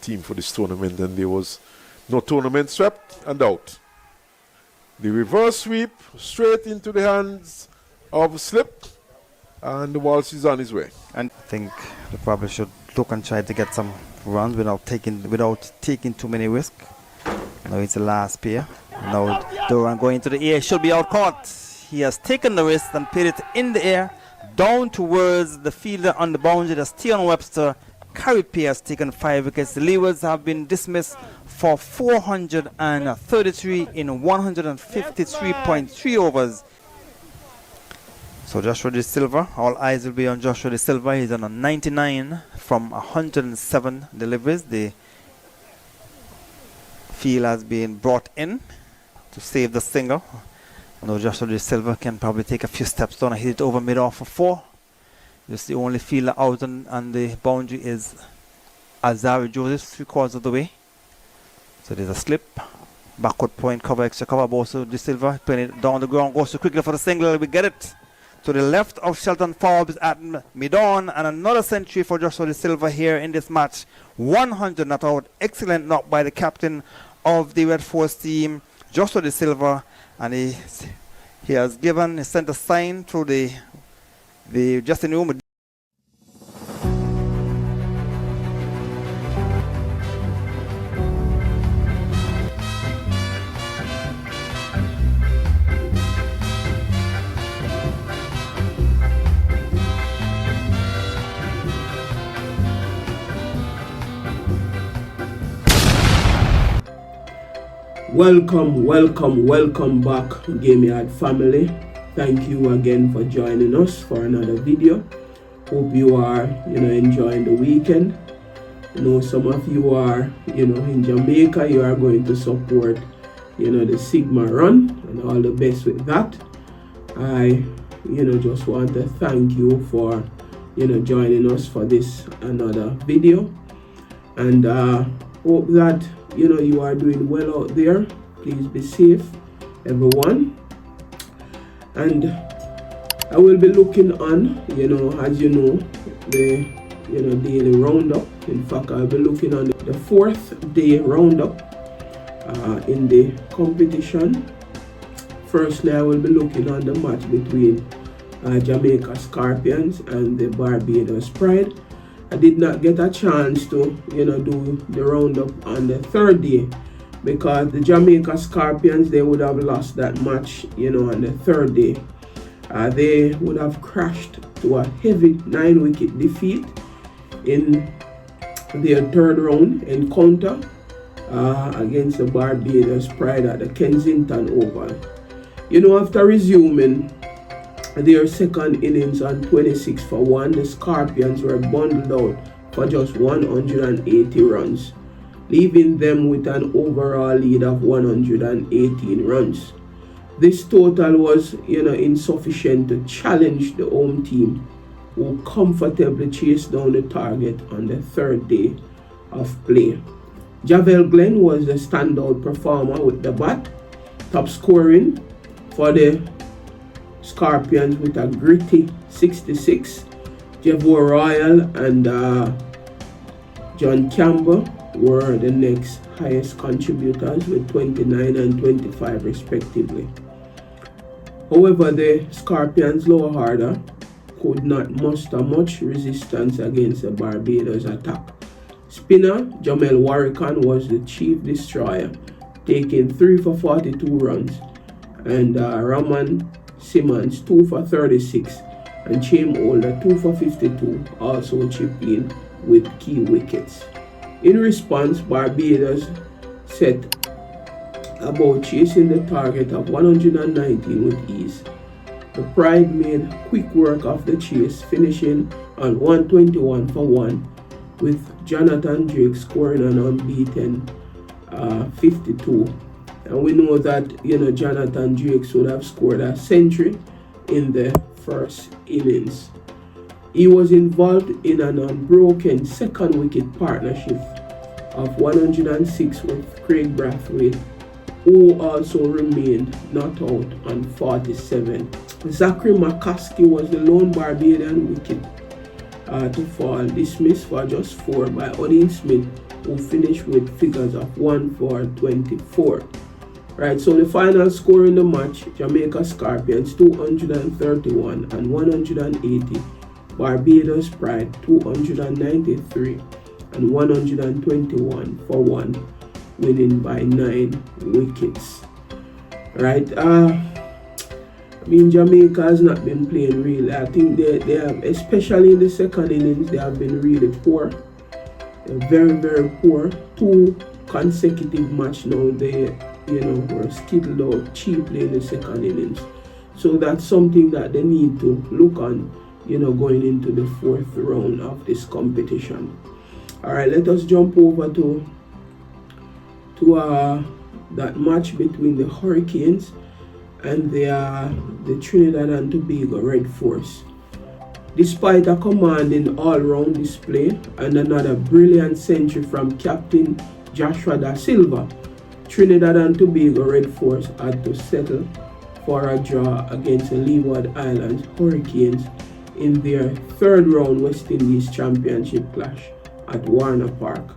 team for this tournament, and there was no tournament swept and out. The reverse sweep straight into the hands of Slip, and the Walsh is on his way. And I think they probably should look and try to get some runs without taking too many risks. Now it's the last pair. Now Duran going into the air, should be out caught. He has taken the risk and put it in the air, down towards the fielder on the boundary. That's Tion Webster. Carrippy has taken 5 wickets. The Leewards have been dismissed for 433 in 153.3 overs. So Joshua Da Silva, all eyes will be on Joshua Da Silva. He's on a 99 from 107 deliveries. The field has been brought in to save the single. Now Joshua Da Silva can probably take a few steps down and hit it over mid-off for 4. Just the only fielder out on the boundary is Azari Joseph, 3/4 of the way. So there's a slip. Backward point, cover, extra cover. Also Da Silva playing it down the ground, goes too quickly for the single. We get it to the left of Shelton Forbes at mid-on, and another century for Joshua Da Silva here in this match. 100 not out. Excellent knock by the captain of the Red Force team, Joshua Da Silva, and he sent a sign through the Justin room. Welcome back, Gameyaaad family. Thank you again for joining us for another video. Hope you are, enjoying the weekend. Some of you are, in Jamaica. You are going to support, the Sigma run, and all the best with that. I, just want to thank you for, joining us for this another video, and hope that you are doing well out there. Please be safe, everyone. And I will be looking on, as you know, the daily roundup. In fact, I'll be looking on the 4th day roundup in the competition. Firstly, I will be looking on the match between Jamaica Scorpions and the Barbados Pride. I did not get a chance to, do the roundup on the 3rd day, because the Jamaica Scorpions, they would have lost that match, on the 3rd day. They would have crashed to a heavy 9-wicket defeat in their 3rd round encounter against the Barbados Pride at the Kensington Oval. After resuming their 2nd innings on 26 for 1, the Scorpions were bundled out for just 180 runs, leaving them with an overall lead of 118 runs. This total was, insufficient to challenge the home team, who comfortably chased down the target on the 3rd day of play. Javel Glenn was the standout performer with the bat, top scoring for the Scorpions with a gritty 66. Jevo Royal and John Campbell were the next highest contributors with 29 and 25 respectively. However, the Scorpions' lower order could not muster much resistance against the Barbados attack. Spinner Jamel Warrican was the chief destroyer, taking 3 for 42 runs, and Raman Simmons 2 for 36, and Chaim Holder 2 for 52 also chipped in with key wickets. In response, Barbados set about chasing the target of 119 with ease. The Pride made quick work of the chase, finishing on 121 for 1, with Jonathan Drake scoring an unbeaten 52. And we know that Jonathan Drake should have scored a century in the 1st innings. He was involved in an unbroken 2nd wicket partnership of 106 with Craig Brathwaite, who also remained not out on 47. Zachary McCaskey was the lone Barbadian wicket to fall, dismissed for just 4 by Odin Smith, who finished with figures of 1 for 24. Right, so the final score in the match, Jamaica Scorpions 231 and 180, Barbados Pride 293 and 121 for 1, winning by 9 wickets. Right, Jamaica has not been playing really. I think they have, especially in the second innings, they have been really poor. They're very, very poor. 2 consecutive matches now, they were skittled out cheaply in the second innings. So that's something that they need to look on, going into the 4th round of this competition. Alright, let us jump over to that match between the Hurricanes and the Trinidad and Tobago Red Force. Despite a commanding all-round display and another brilliant century from captain Joshua Da Silva, Trinidad and Tobago Red Force had to settle for a draw against the Leeward Islands Hurricanes in their 3rd round West Indies Championship clash at Warner Park.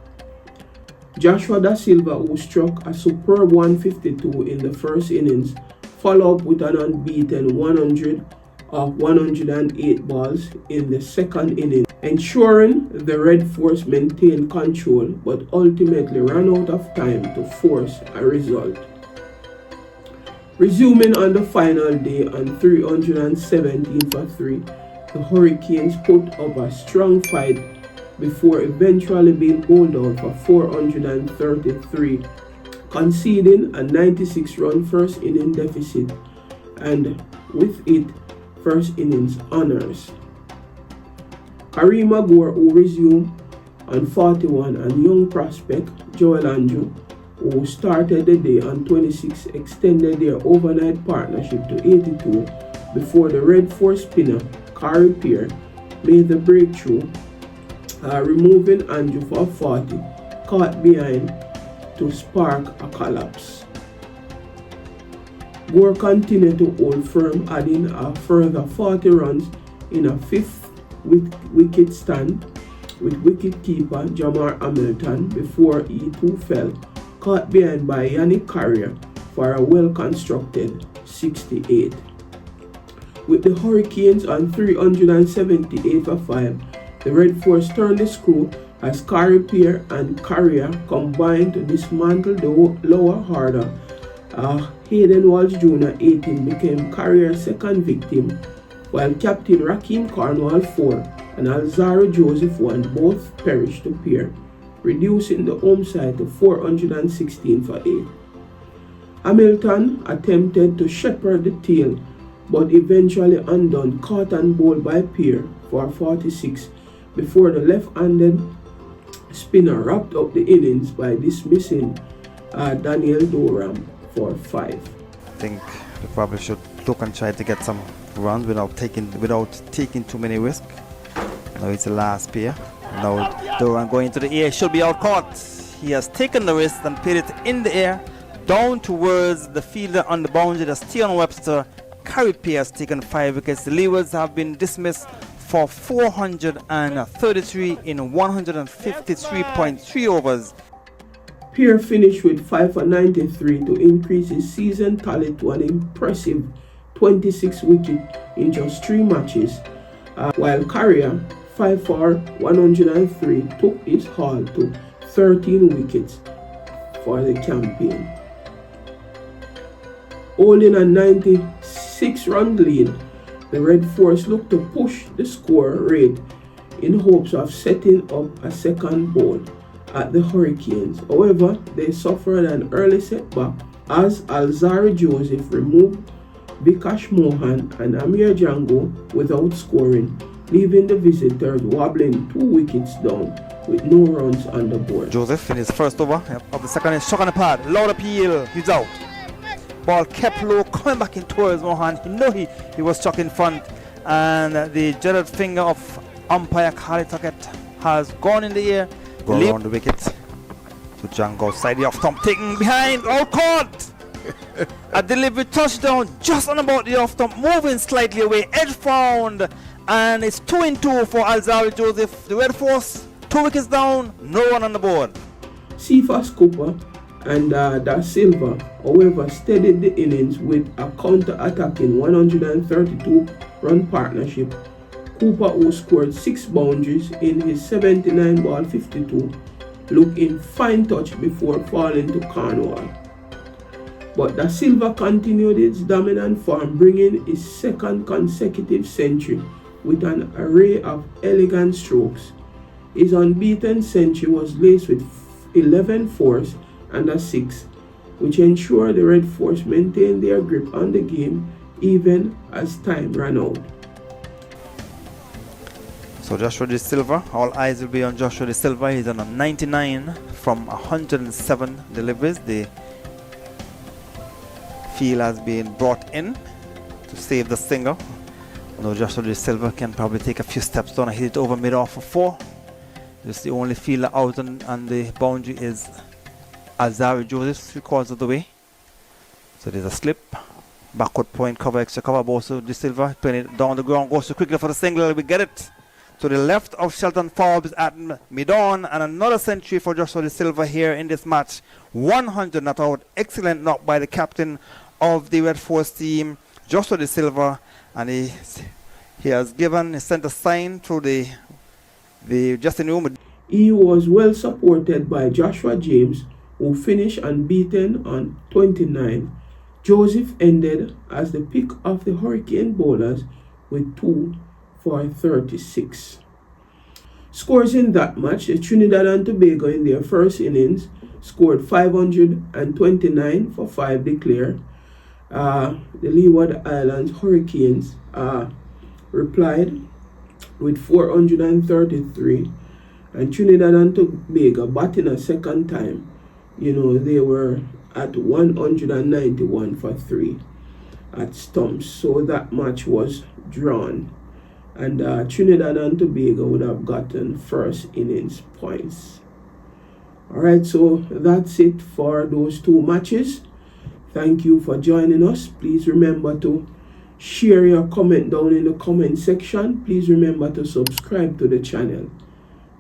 Joshua Da Silva, who struck a superb 152 in the first innings, followed up with an unbeaten 100 of 108 balls in the second inning, ensuring the Red Force maintained control but ultimately ran out of time to force a result. Resuming on the final day on 317 for 3, the Hurricanes put up a strong fight before eventually being bowled out for 433, conceding a 96-run first inning deficit, and with it, first innings honors. Karima Gore, who resumed on 41, and young prospect Joel Andrew, who started the day on 26, extended their overnight partnership to 82 before the Red Force spinner Carey Peer made the breakthrough, removing Andrew for 40, caught behind to spark a collapse. Gore continued to hold firm, adding a further 40 runs in a 5th wicket stand with wicketkeeper Jamar Hamilton before he too fell, caught behind by Yannick Carrier for a well-constructed 68. With the Hurricanes on 378 for 5, the Red Force turned the screw as Carey Peer and Carrier combined to dismantle the lower order. Hayden Walsh Jr. 18 became Carrier's second victim, while Captain Rakeem Cornwall 4 and Alzaro Joseph 1 both perished to Peer, reducing the home side to 416 for 8. Hamilton attempted to shepherd the tail, but eventually undone, caught and bowled by Peer for 46 before the left-handed spinner wrapped up the innings by dismissing Daniel Doram for 5. I think they probably should look and try to get some runs without taking too many risks. Now it's the last pair. Now Doran going to the air, should be out caught. He has taken the risk and put it in the air down towards the fielder on the boundary. That's Tion Webster. Carey Peer has taken 5 wickets. The Leewards have been dismissed for 433 in 153.3 overs. Peer finished with 5 for 93 to increase his season tally to an impressive 26 wickets in just 3 matches, while Carrier, 5 for 103, took his haul to 13 wickets for the campaign. Holding a 96-run lead, the Red Force looked to push the score rate in hopes of setting up a second bowl at the Hurricanes. However, they suffered an early setback as Alzaro Joseph removed Vikash Mohan and Amir Django without scoring, leaving the visitors wobbling 2 wickets down with no runs on the board. Joseph in his first over of the second is struck on the pad. Loud appeal, he's out. Ball kept low, coming back in towards Mohan. He was struck in front, and the dreaded finger of umpire Khalid Tuckett has gone in the air. Go around the wicket to Django, side the off stump, taken behind, all caught. A delivery touchdown just on about the off stump, moving slightly away, edge found, and it's 2-2 for Alzaro Joseph. The Red Force, 2 wickets down, no one on the board. Cephas Cooper and Da Silva, however, steadied the innings with a counter-attacking 132-run partnership. Cooper, who scored 6 boundaries in his 79-ball 52, looked in fine touch before falling to Cornwall. But Da Silva continued its dominant form, bringing his second consecutive century with an array of elegant strokes. His unbeaten century was laced with 11 fours and a 6, which ensured the Red Force maintained their grip on the game even as time ran out. So Joshua Da Silva, all eyes will be on Joshua Da Silva. He's on a 99 from 107 deliveries. The field has been brought in to save the single. Although Joshua Da Silva can probably take a few steps down and hit it over mid-off for 4. Just the only fielder out on the boundary is Azari Joseph, 3/4 of the way. So there's a slip. Backward point cover, extra cover. Also Da Silva playing it down the ground, goes too quickly for the single. We get it to the left of Shelton Forbes at mid-on, and another century for Joshua Da Silva here in this match. 100 not out. Excellent knock by the captain of the Red Force team, Joshua Da Silva, and he has sent a sign through the Justin room. He was well supported by Joshua James, who finished unbeaten on 29. Joseph ended as the pick of the Hurricane bowlers with 2 for 36. Scores in that match: the Trinidad and Tobago in their first innings scored 529 for 5 declared. The Leeward Islands Hurricanes replied with 433, and Trinidad and Tobago batting a second time, they were at 191 for 3 at stumps. So that match was drawn, and Trinidad and Tobago would have gotten first innings points. Alright, so that's it for those 2 matches. Thank you for joining us. Please remember to share your comment down in the comment section. Please remember to subscribe to the channel.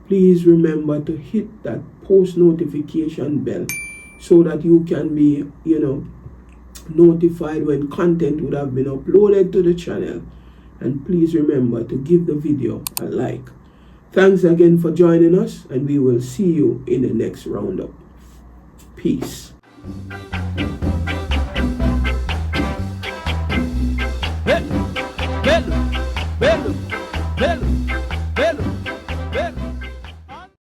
Please remember to hit that post notification bell so that you can be, notified when content would have been uploaded to the channel. And please remember to give the video a like. Thanks again for joining us, and we will see you in the next roundup. Peace. Belo, belo, belo, belo.